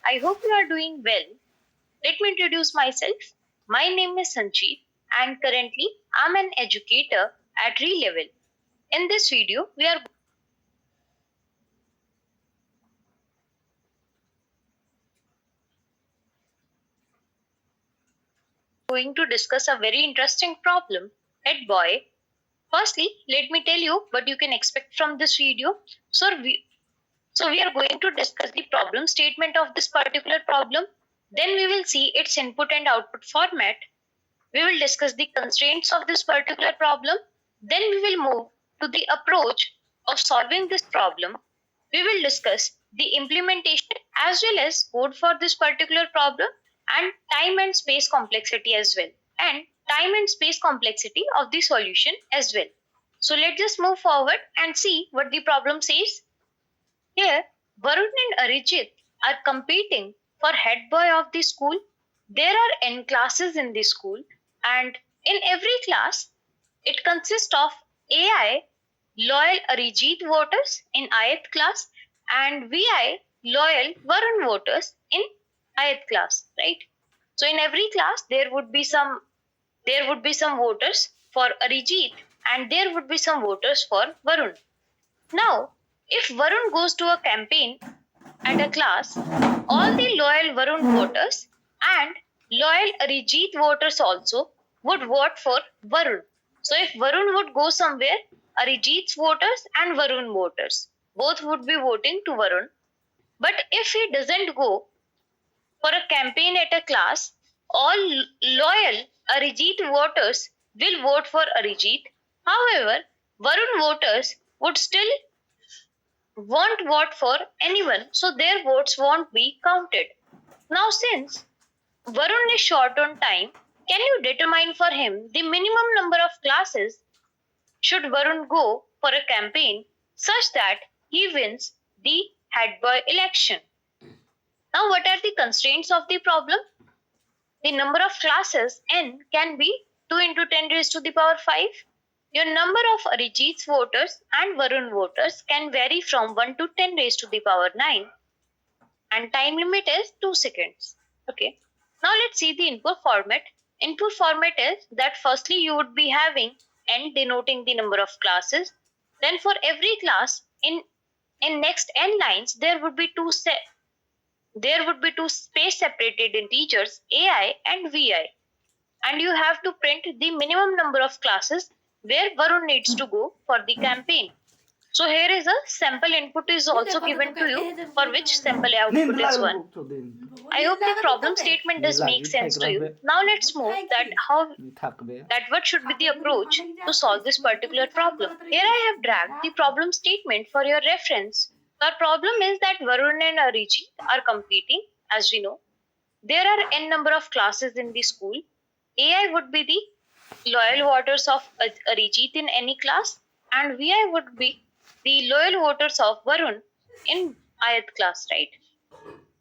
I hope you are doing well. Let me introduce myself. My name is Sanjeev and currently I'm an educator at Re-Level. In this video, we are going to discuss a very interesting problem. Head boy. Firstly, let me tell you what you can expect from this video. So we are going to discuss the problem statement of this particular problem. Then we will see its input and output format. We will discuss the constraints of this particular problem. Then we will move to the approach of solving this problem. We will discuss the implementation as well as code for this particular problem and time and space complexity as well. And time and space complexity of the solution as well. So let's just move forward and see what the problem says. Here, Varun and Arijit are competing for head boy of the school. There are n classes in the school, and in every class, it consists of AI loyal Arijit voters in ith class and VI loyal Varun voters in ith class, right? So in every class, there would be some voters for Arijit and there would be some voters for Varun. Now, if Varun goes to a campaign at a class, all the loyal Varun voters and loyal Arijit voters also would vote for Varun. So if Varun would go somewhere, Arijit's voters and Varun voters both would be voting to Varun. But if he doesn't go for a campaign at a class, all loyal Arijit voters will vote for Arijit. However, Varun voters would still won't vote for anyone, so their votes won't be counted. Now, since Varun is short on time, can you determine for him the minimum number of classes should Varun go for a campaign such that he wins the head boy election? Now, what are the constraints of the problem? The number of classes n can be 2 into 10 raised to the power 5. Your number of Arijit's voters and Varun voters can vary from 1 to 10 raised to the power 9 and time limit is 2 seconds. Okay. Now let's see the input format. Input format is that firstly you would be having n denoting the number of classes. Then for every class in next n lines there would be two space separated integers AI and VI. And you have to print the minimum number of classes where Varun needs to go for the campaign. So here is a sample input is also given to you for which sample output is 1. I hope the problem statement does make sense to you. Now let's move that what should be the approach to solve this particular problem. Here I have dragged the problem statement for your reference. The problem is that Varun and Arijit are competing, as we know. There are n number of classes in the school. AI would be the loyal voters of Arijit in any class and VI would be the loyal voters of Varun in ith class, right?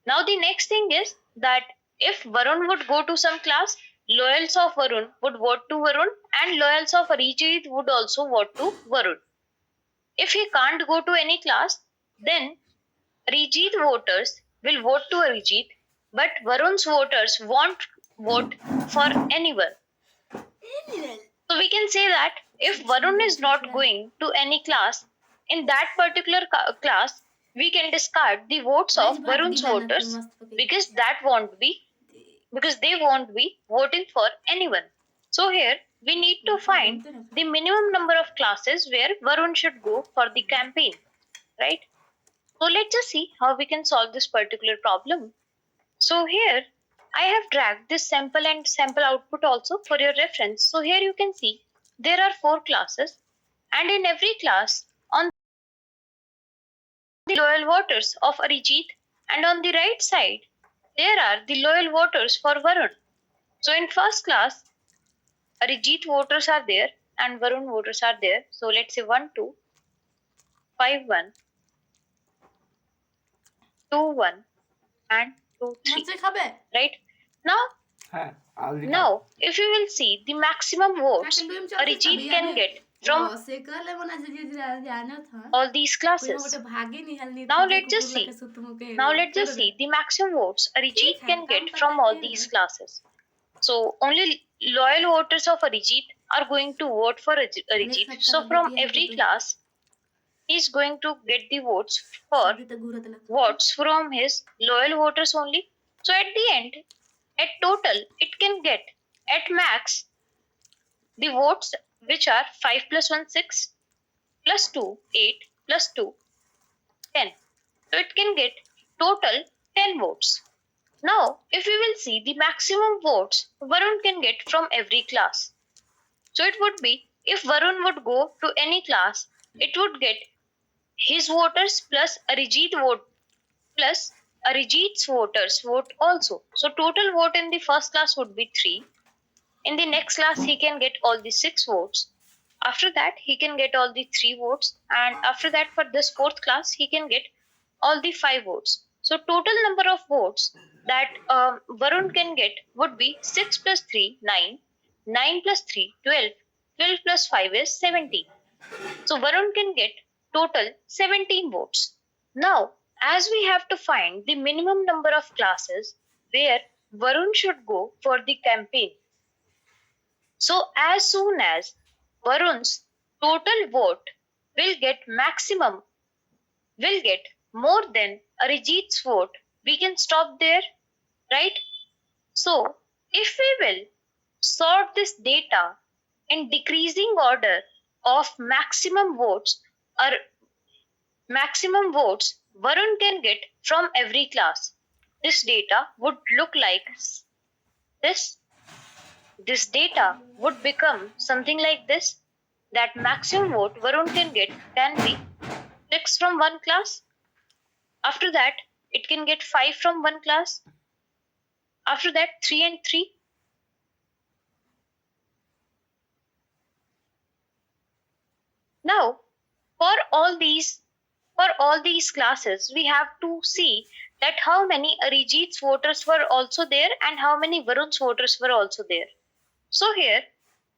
Now the next thing is that if Varun would go to some class, loyals of Varun would vote to Varun and loyals of Arijit would also vote to Varun. If he can't go to any class, then Arijit voters will vote to Arijit, but Varun's voters won't vote for anyone. So we can say that if Varun is not going to any class, in that particular class, we can discard the votes of Varun's voters because they won't be voting for anyone. So here we need to find the minimum number of classes where Varun should go for the campaign, right? So let's just see how we can solve this particular problem. So here I have dragged this sample and sample output also for your reference. So here you can see there are 4 classes and in every class on the loyal voters of Arijit and on the right side there are the loyal voters for Varun. So in first class Arijit voters are there and Varun voters are there. So let's say 1 2 5 1 2 1 and 2 3, right? Now if you will see the maximum votes Arijit can get from all these classes. Now let's just see. Now let's just see the maximum votes Arijit can get from all these classes. So only loyal voters of Arijit are going to vote for Arijit. So from every class, he's going to get the votes from his loyal voters only. So at the end, at total, it can get at max the votes which are 5 plus 1 6 plus 2 8 plus 2 10. So it can get total 10 votes. Now, if we will see the maximum votes Varun can get from every class. So it would be if Varun would go to any class, it would get his voters plus Arijit's voters vote also. So total vote in the first class would be 3. In the next class, he can get all the 6 votes. After that, he can get all the 3 votes. And after that, for this fourth class, he can get all the 5 votes. So total number of votes that Varun can get would be 6 plus 3, 9. 9 plus 3, 12. 12 plus 5 is 17. So Varun can get total 17 votes. Now, as we have to find the minimum number of classes where Varun should go for the campaign. So as soon as Varun's total vote will get more than Arijit's vote, we can stop there, right? So if we will sort this data in decreasing order of maximum votes Varun can get from every class, this data would look like this. This data would become something like this, that maximum vote Varun can get can be 6 from one class. After that, it can get 5 from one class. After that, 3 and 3. Now, for all these classes, we have to see that how many Arijit's voters were also there and how many Varun's voters were also there. So here,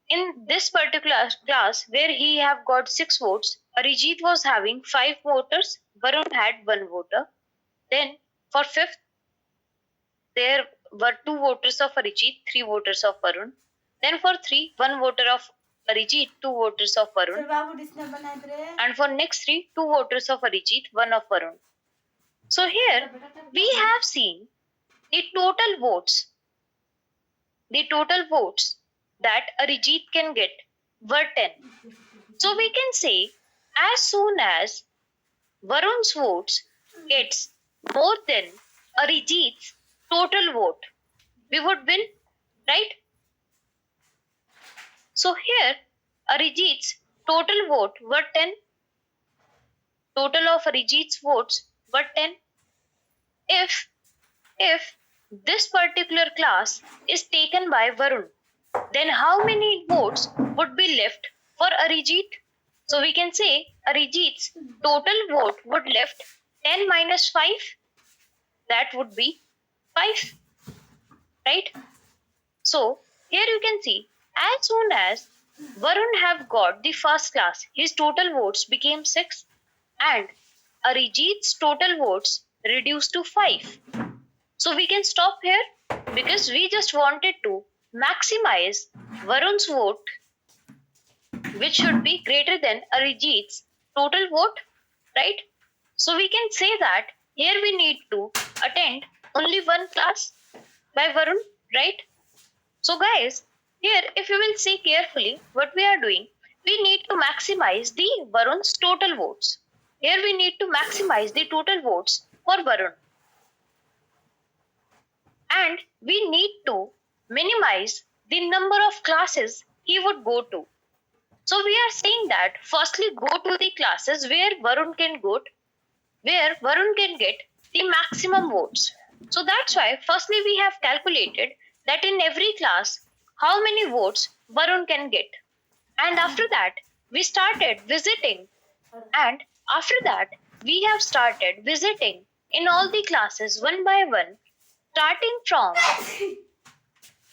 in this particular class where he have got 6 votes, Arijit was having 5 voters, Varun had 1 voter. Then for fifth, there were 2 voters of Arijit, 3 voters of Varun. Then for 3, 1 voter of Arijit, 2 voters of Varun. And for next 3, 2 voters of Arijit, 1 of Varun. So here we have seen the total votes that Arijit can get were 10. So we can say as soon as Varun's votes gets more than Arijit's total vote, we would win, right? So here Arijit's total vote were 10. Total of Arijit's votes were 10. If this particular class is taken by Varun, then how many votes would be left for Arijit? So we can say Arijit's total vote would left 10 minus 5. That would be 5, right? So here you can see as soon as Varun have got the first class, his total votes became 6 and Arijit's total votes reduced to 5. So we can stop here because we just wanted to maximize Varun's vote, which should be greater than Arijit's total vote, right? So we can say that here we need to attend only 1 class by Varun, right? So guys, here if you will see carefully what we are doing, we need to maximize the Varun's total votes. Here we need to maximize the total votes for Varun. And we need to minimize the number of classes he would go to. So we are saying that firstly go to the classes where Varun can get the maximum votes. So that's why firstly we have calculated that in every class how many votes Varun can get. And after that we started visiting, and after that we have started visiting in all the classes one by one, starting from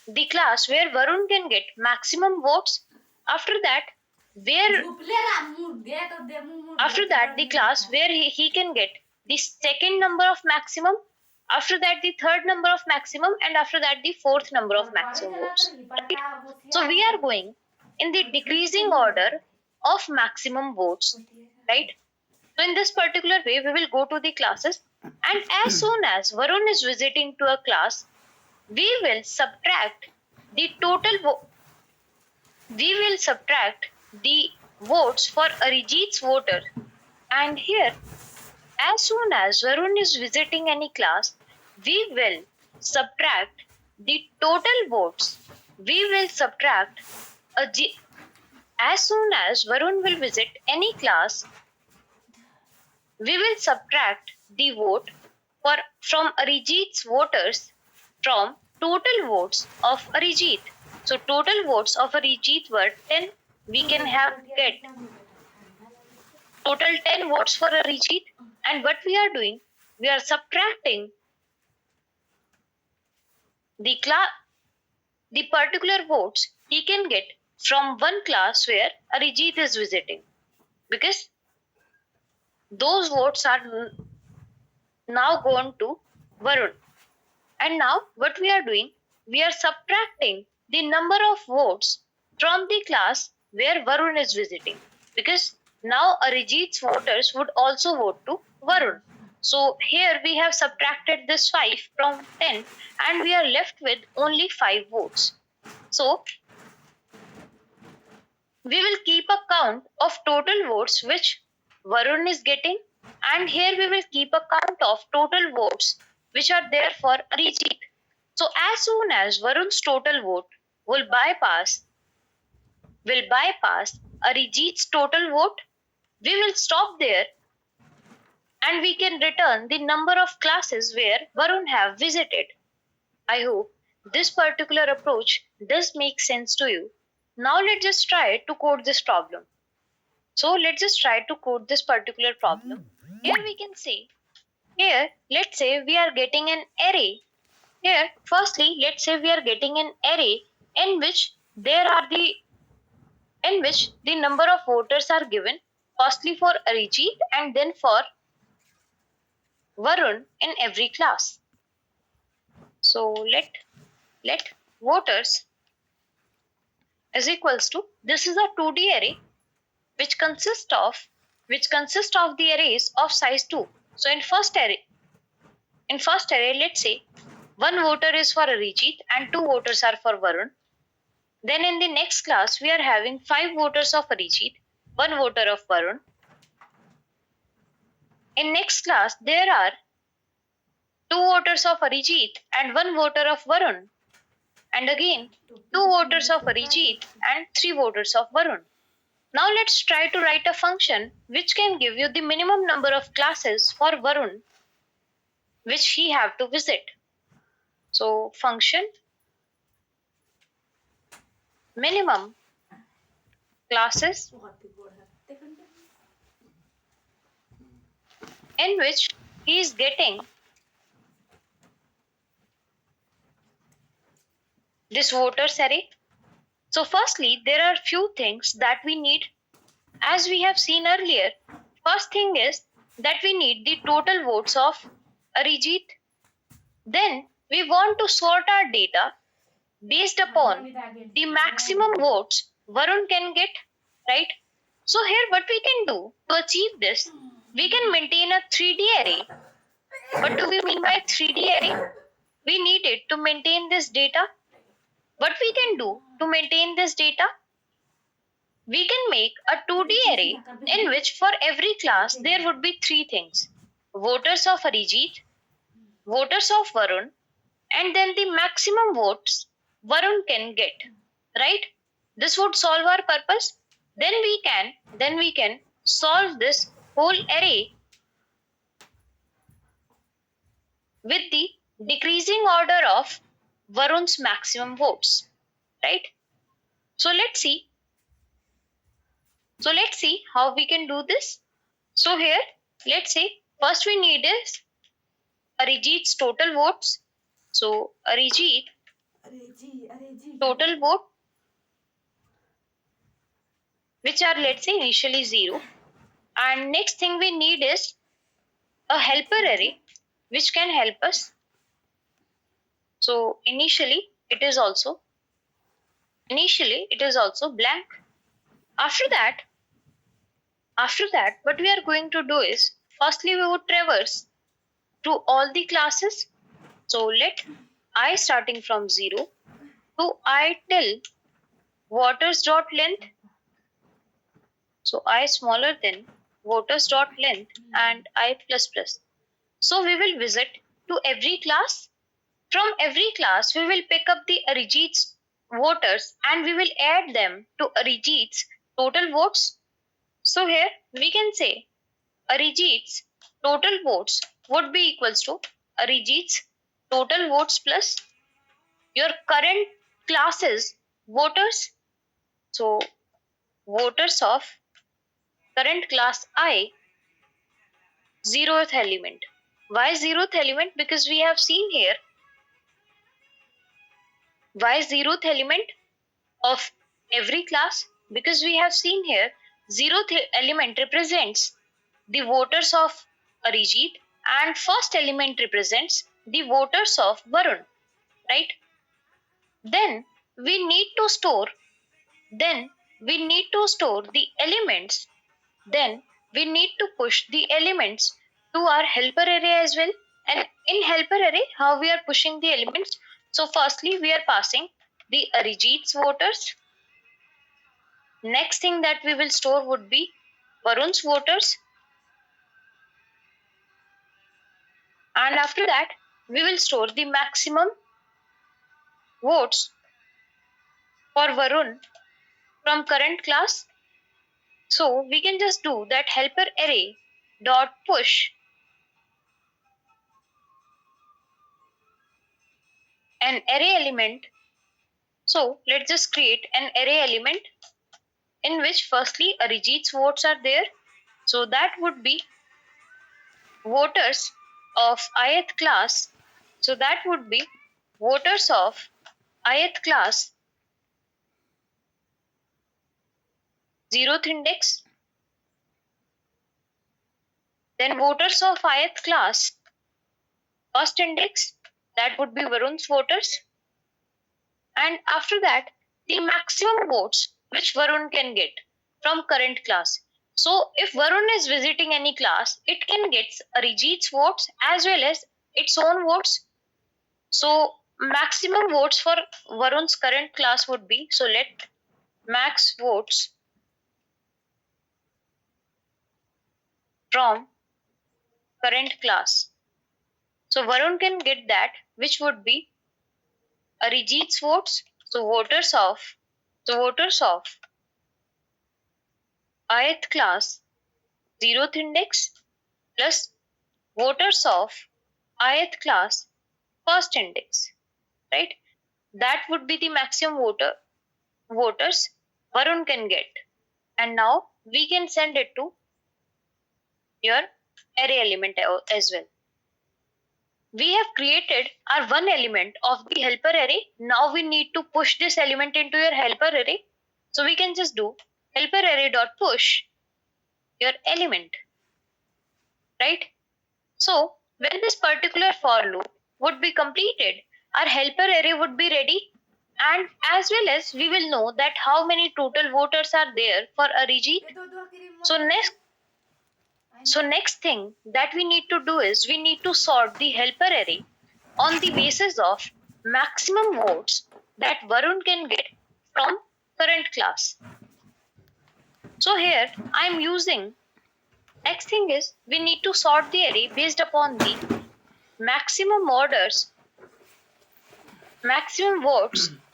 the class where Varun can get maximum votes. After that where after that the class where he can get the second number of maximum, after that the third number of maximum, and after that the fourth number of maximum votes, right? So we are going in the decreasing order of maximum votes, right? So in this particular way we will go to the classes, and as soon as Varun is visiting to a class, we will subtract the the votes for Arijit's voter. And here, as soon as Varun is visiting any class, we will subtract the total votes. We will subtract as soon as Varun will visit any class, we will subtract the vote from Arijit's voters from total votes of Arijit. So total votes of Arijit were 10. We can get total 10 votes for Arijit. And what we are doing, we are subtracting the particular votes he can get from one class where Arijit is visiting, because those votes are now gone to Varun. And now what we are doing, we are subtracting the number of votes from the class where Varun is visiting, because now Arijit's voters would also vote to Varun. So here we have subtracted this 5 from 10 and we are left with only 5 votes. So we will keep a count of total votes which Varun is getting, and here we will keep a count of total votes which are there for Arijit. So as soon as Varun's total vote will bypass Arijit's total vote, we will stop there and we can return the number of classes where Varun have visited. I hope this particular approach does make sense to you. Now let's just try to code this problem. So let's just try to code this particular problem. Here we can say, here let's say we are getting an array. Here firstly let's say we are getting an array in which the number of voters are given, firstly for Arijit and then for Varun in every class. So let voters is equals to, this is a 2D array which consists of the arrays of size 2. So in first array let's say one voter is for Arijit and 2 voters are for Varun. Then in the next class we are having 5 voters of Arijit, 1 voter of Varun. In next class there are 2 voters of Arijit and 1 voter of Varun. And again 2 voters of Arijit and 3 voters of Varun. Now let's try to write a function which can give you the minimum number of classes for Varun which he have to visit. So function minimum classes in which he is getting this voters array. So firstly, there are few things that we need. As we have seen earlier, first thing is that we need the total votes of Arijit. Then we want to sort our data based upon the maximum votes Varun can get, right? So here what we can do to achieve this, we can maintain a 3D array. What do we mean by 3D array? We need it to maintain this data. What we can do to maintain this data? We can make a 2D array in which for every class there would be 3 things. Voters of Arijit, voters of Varun, and then the maximum votes Varun can get, right? This would solve our purpose. Then we can solve this whole array with the decreasing order of Varun's maximum votes, right? So let's see how we can do this. So here, let's say first we need is Arijit's total votes. So Arijit total vote. which are, let's say, initially 0. And next thing we need is a helper array which can help us. So initially it is also blank. After that, what we are going to do is, firstly we would traverse through all the classes. So let I starting from 0 to I till waters dot length. So I smaller than waters dot length and I plus plus. So we will visit to every class. From every class, we will pick up the Arijit's voters and we will add them to Arijit's total votes. So here we can say Arijit's total votes would be equals to Arijit's total votes plus your current class's voters. So voters of current class I, zeroth element. Why zeroth element? Because we have seen here why zeroth element of every class, because we have seen here zeroth element represents the voters of Arijit and first element represents the voters of Varun, right? Then we need to store the elements. Then we need to push the elements to our helper array as well. And in helper array, how we are pushing the elements? So firstly, we are passing the Arijit's voters. Next thing that we will store would be Varun's voters. And after that, we will store the maximum votes for Varun from current class. So we can just do that helper array dot push an array element. So let's just create an array element in which firstly Arijit's votes are there. So that would be voters of ith class. So that would be voters of ith class, zeroth index. Then voters of ith class, first index, that would be Varun's voters. And after that, the maximum votes which Varun can get from current class. So if Varun is visiting any class, it can get Arijit's votes as well as its own votes. So maximum votes for Varun's current class would be, so let max votes from current class. So Varun can get that, which would be Arijit's votes. So voters of ith class, zeroth index plus voters of ith class, first index, right? That would be the maximum voters Varun can get. And now we can send it to your array element as well. We have created our one element of the helper array. Now we need to push this element into your helper array. So we can just do helper array dot push your element, right? So when this particular for loop would be completed, our helper array would be ready, and as well as we will know that how many total voters are there for Arijit. So next thing that we need to do is we need to sort the helper array on the basis of maximum votes that Varun can get from current class. So here I am using, next thing is we need to sort the array based upon the maximum votes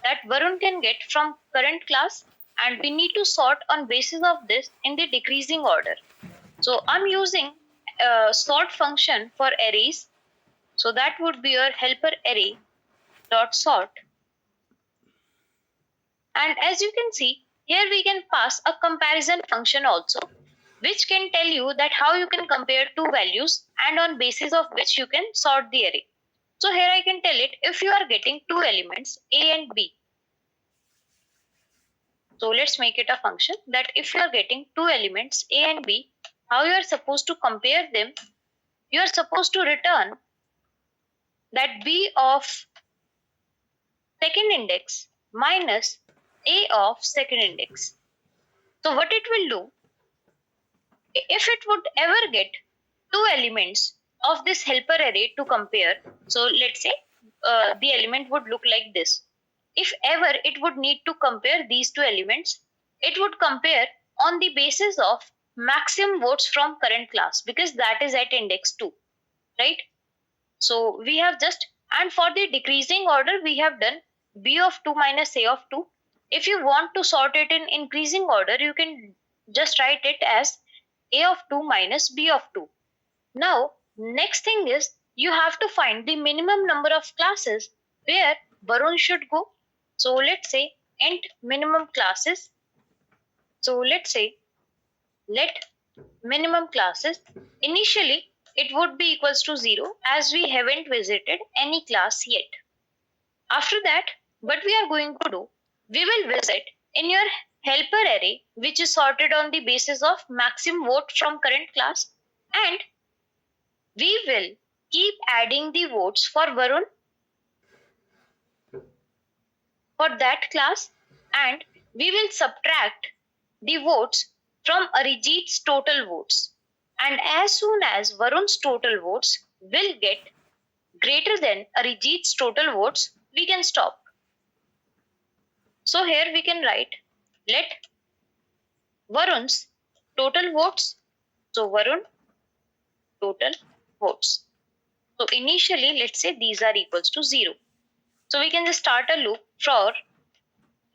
that Varun can get from current class, and we need to sort on basis of this in the decreasing order. So I'm using a sort function for arrays. So that would be your helper array dot sort. And as you can see, here we can pass a comparison function also, which can tell you that how you can compare two values and on basis of which you can sort the array. So here I can tell it if you are getting two elements A and B. So let's make it a function that if you are getting two elements A and B, how you are supposed to compare them? You are supposed to return that B of second index minus A of second index. So what it will do, if it would ever get two elements of this helper array to compare, so let's say the element would look like this. If ever it would need to compare these two elements, it would compare on the basis of maximum votes from current class, because that is at index 2, right? So we have just, and for the decreasing order, we have done B of 2 minus A of 2. If you want to sort it in increasing order, you can just write it as A of 2 minus B of 2. Now, next thing is you have to find the minimum number of classes where Varun should go. So let's say int minimum classes. So let's say let minimum classes, initially it would be equals to 0 as we haven't visited any class yet. After that, what we are going to do, we will visit in your helper array, which is sorted on the basis of maximum vote from current class, and we will keep adding the votes for Varun for that class, and we will subtract the votes from Arijit's total votes. And as soon as Varun's total votes will get greater than Arijit's total votes, we can stop. So here we can write let Varun's total votes. So Varun total votes. So initially, let's say these are equals to 0. So we can just start a loop for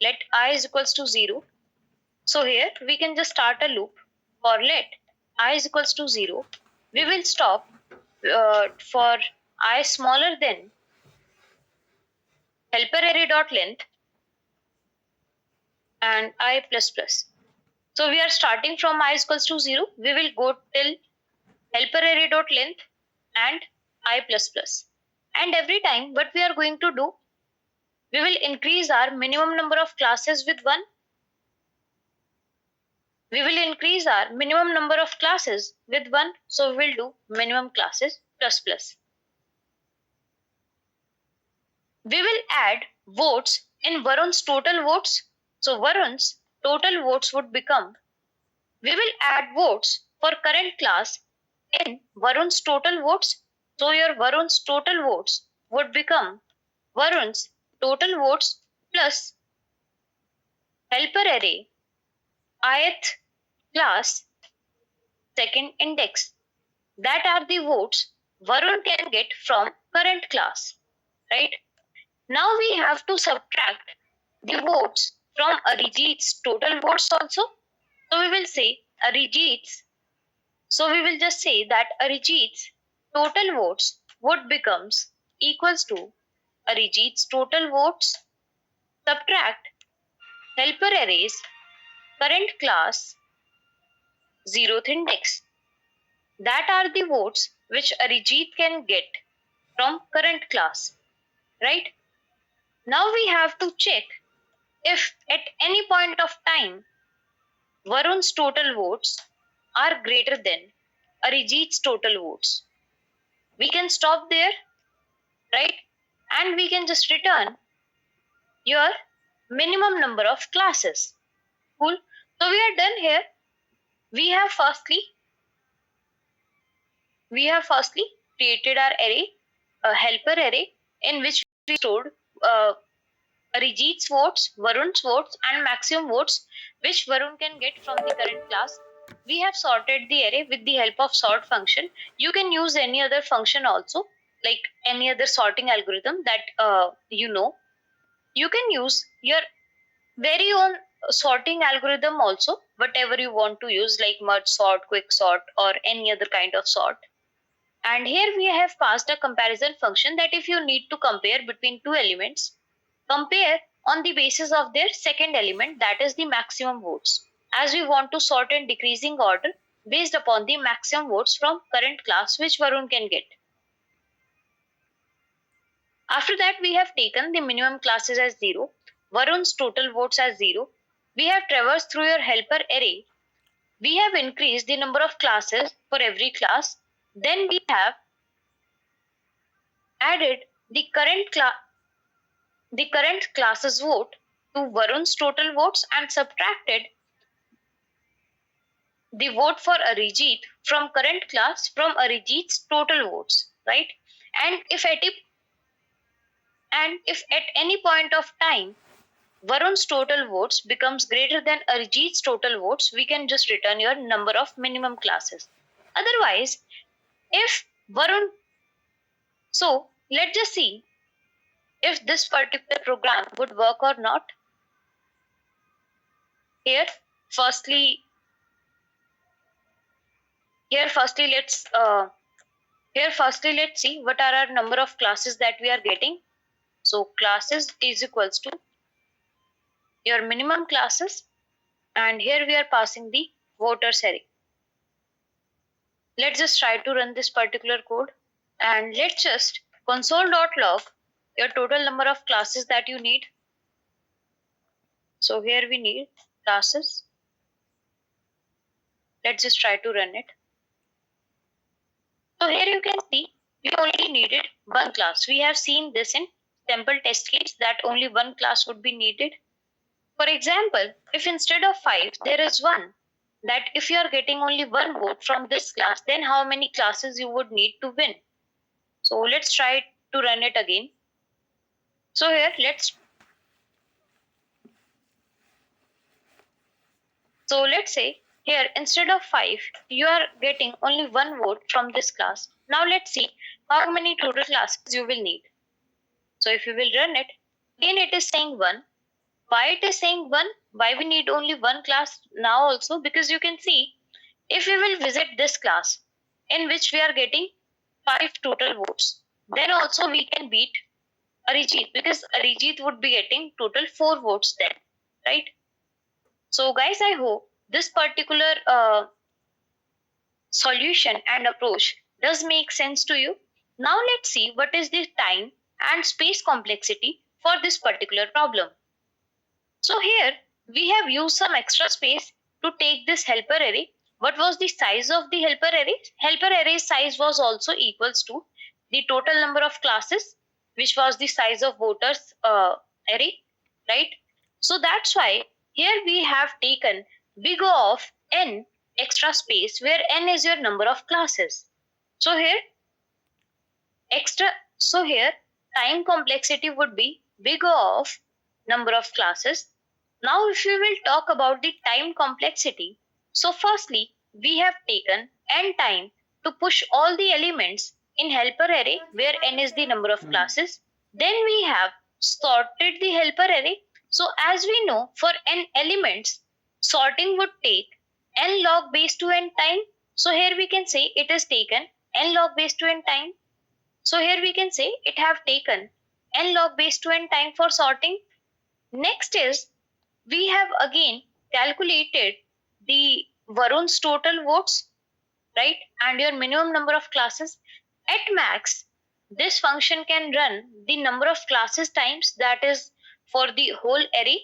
let I is equals to 0. So here we can just start a loop for let I is equals to 0. We will stop for I smaller than helper array dot length and I plus plus. So we are starting from I is equals to 0. We will go till helper array dot length and I plus plus. And every time what we are going to do, we will increase our minimum number of classes with 1. We will increase our minimum number of classes with 1. So we will do minimum classes plus plus. We will add votes in Varun's total votes. So Varun's total votes would become, we will add votes for current class in Varun's total votes. So your Varun's total votes would become Varun's total votes plus helper array ith class second index. That are the votes Varun can get from current class, right? Now we have to subtract the votes from Arijit's total votes also. So we will say Arijit's. So we will just say that Arijit's total votes would becomes equals to Arijit's total votes subtract helper arrays current class 0th index. That are the votes which Arijit can get from current class, right? Now we have to check if at any point of time Varun's total votes are greater than Arijit's total votes. We can stop there, right? And we can just return your minimum number of classes. Cool. So we are done here. We have firstly created our array, a helper array, in which we stored Arijit's votes, Varun's votes, and maximum votes which Varun can get from the current class. We have sorted the array with the help of sort function. You can use any other function also, like any other sorting algorithm that you know. You can use your very own sorting algorithm also, whatever you want to use, like merge sort, quick sort, or any other kind of sort. And here we have passed a comparison function that if you need to compare between two elements, compare on the basis of their second element, that is the maximum votes, as we want to sort in decreasing order based upon the maximum votes from current class which Varun can get. After that, we have taken the minimum classes as 0, Varun's total votes as 0. we have traversed through your helper array. We have increased the number of classes for every class. Then we have added the current class's vote to Varun's total votes and subtracted the vote for Arijit from current class from Arijit's total votes, right? And if at any point of time Varun's total votes becomes greater than Arijit's total votes, we can just return your number of minimum classes. Otherwise, if Varun, so let's just see if this particular program would work or not. Here, firstly, here firstly let's see what are our number of classes that we are getting. So classes is equals to your minimum classes, and here we are passing the voters array. Let's just try to run this particular code, and let's just console.log your total number of classes that you need. So here we need classes. Let's just try to run it. So here you can see we only needed one class. We have seen this in sample test case that only one class would be needed. For example, if instead of 5 there is 1, that if you are getting only one vote from this class, then how many classes you would need to win? So let's try to run it again. So here let's say here instead of 5 you are getting only one vote from this class. Now let's see how many total classes you will need. So if you will run it, again it is saying 1. Why it is saying 1? Why we need only one class now also? Because you can see if we will visit this class in which we are getting 5 total votes, then also we can beat Arijit, because Arijit would be getting total 4 votes then, right? So guys, I hope this particular solution and approach does make sense to you. Now let's see what is the time and space complexity for this particular problem. So here we have used some extra space to take this helper array. What was the size of the helper array? Helper array size was also equals to the total number of classes, which was the size of voters array, right? So that's why here we have taken big O of n extra space, where n is your number of classes. So here time complexity would be big O of number of classes. Now if we will talk about the time complexity, so firstly we have taken n time to push all the elements in helper array where n is the number of classes. Then we have sorted the helper array. So as we know, for n elements, sorting would take n log base 2 n time. So here we can say it is taken n log base 2 n time. So here we can say it have taken n log base 2 n time for sorting. Next is we have again calculated the Varun's total votes, right? And your minimum number of classes. At max, this function can run the number of classes times, that is for the whole array.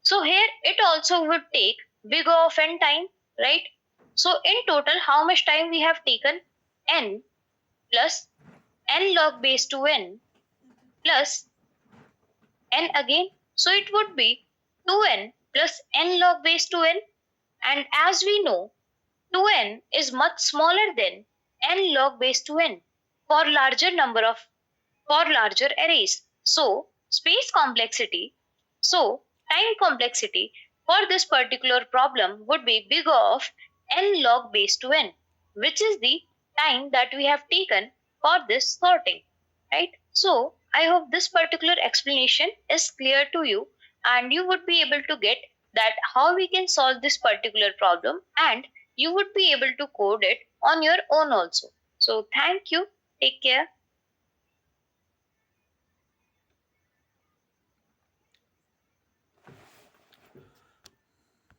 So here it also would take big O of n time, right? So in total, how much time we have taken? N plus n log base 2n plus n again. So it would be 2n plus n log base 2n, and as we know 2n is much smaller than n log base 2n for larger arrays. So time complexity for this particular problem would be big O of n log base 2n, which is the time that we have taken for this sorting, right? So I hope this particular explanation is clear to you, and you would be able to get that how we can solve this particular problem, and you would be able to code it on your own also. So thank you. Take care.